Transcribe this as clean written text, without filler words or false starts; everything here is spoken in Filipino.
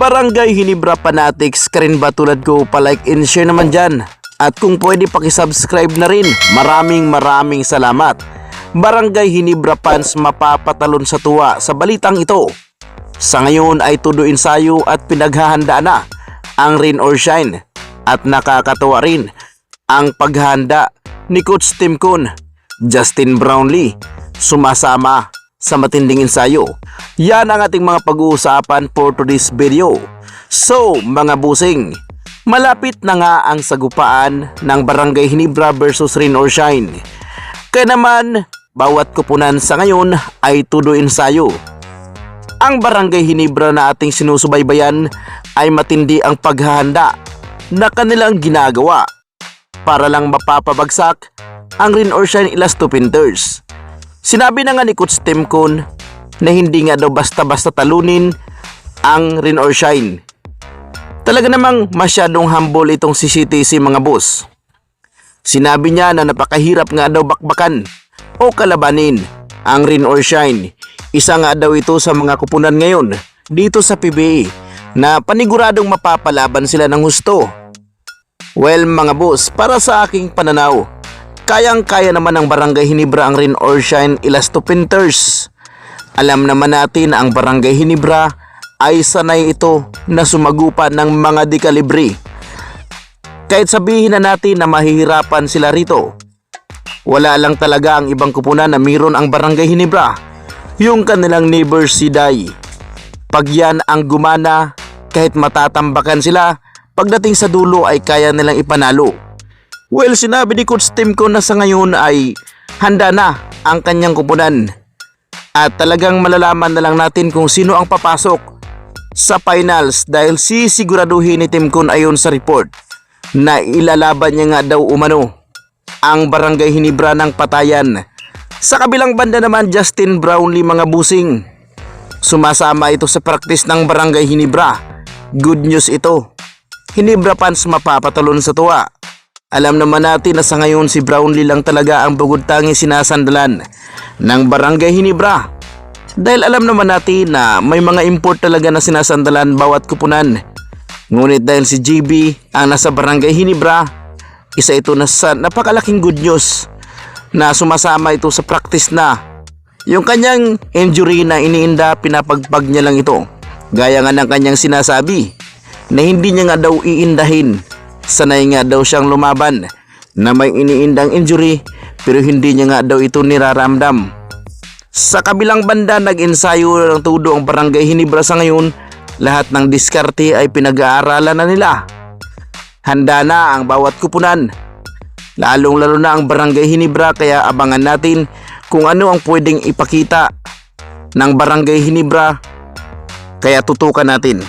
Barangay Ginebra Fanatics ka rin ba tulad ko? Pa-like and share naman dyan. At kung pwede pakisubscribe na rin. Maraming salamat. Barangay Ginebra fans mapapatalon sa tuwa sa balitang ito. Sa ngayon ay todo ensayo at pinaghahandaan na ang Rain or Shine. At nakakatuwa rin ang paghahanda ni Coach Tim Con, Justin Brownlee, sumasama sa matinding ensayo. Yan ang ating mga pag-uusapan for today's video. So mga busing, malapit na nga ang sagupaan ng Barangay Ginebra versus Rain or Shine. Kaya naman, bawat kupunan sa ngayon ay todo ensayo. Ang Barangay Ginebra na ating sinusubaybayan ay matindi ang paghahanda na kanilang ginagawa para lang mapapabagsak ang Rain or Shine Elastopinters. Sinabi na nga ni Coach Tim Con na hindi nga daw basta-basta talunin ang Rain or Shine. Talaga namang masyadong humble itong si CTC mga boss. Sinabi niya na napakahirap nga daw bakbakan o kalabanin ang Rain or Shine. Isa nga daw ito sa mga kupunan ngayon dito sa PBA na paniguradong mapapalaban sila ng husto. Well mga boss, para sa aking pananaw, kayang-kaya naman ng Barangay Ginebra ang Rain or Shine Elastopinters. Alam naman natin ang Barangay Ginebra ay sanay ito na sumagupa ng mga dekalibre. Kahit sabihin na natin na mahihirapan sila rito, wala lang talaga ang ibang kupunan na mayroon ang Barangay Ginebra, yung kanilang neighbor Siday. Pag yan ang gumana, kahit matatambakan sila, pagdating sa dulo ay kaya nilang ipanalo. Well, sinabi ni Coach Tim Con na sa ngayon ay handa na ang kanyang kupunan. At talagang malalaman na lang natin kung sino ang papasok sa finals dahil sisiguraduhin ni Tim Con ayon sa report na ilalaban niya nga daw umano ang Barangay Ginebra ng patayan. Sa kabilang banda naman, Justin Brownlee mga busing, sumasama ito sa practice ng Barangay Ginebra. Good news ito. Ginebra fans mapapatalon sa tuwa. Alam naman natin na sa ngayon si Brownlee lang talaga ang bugod tanging sinasandalan ng Barangay Ginebra. Dahil alam naman natin na may mga import talaga na sinasandalan bawat kupunan. Ngunit dahil si GB ang nasa Barangay Ginebra, isa ito na sa napakalaking good news na sumasama ito sa practice na. Yung kanyang injury na iniinda, pinapagpag niya lang ito. Gaya nga ng kanyang sinasabi na hindi niya nga daw iindahin. Sanay nga daw siyang lumaban na may iniindang injury pero hindi niya nga daw ito niraramdam. Sa kabilang banda, nag-ensayo ng todo ang Barangay Ginebra sa ngayon. Lahat ng diskarte ay pinag-aaralan na nila. Handa na ang bawat kupunan, lalong-lalo na ang Barangay Ginebra, kaya abangan natin kung ano ang pwedeng ipakita ng Barangay Ginebra, kaya tutukan natin.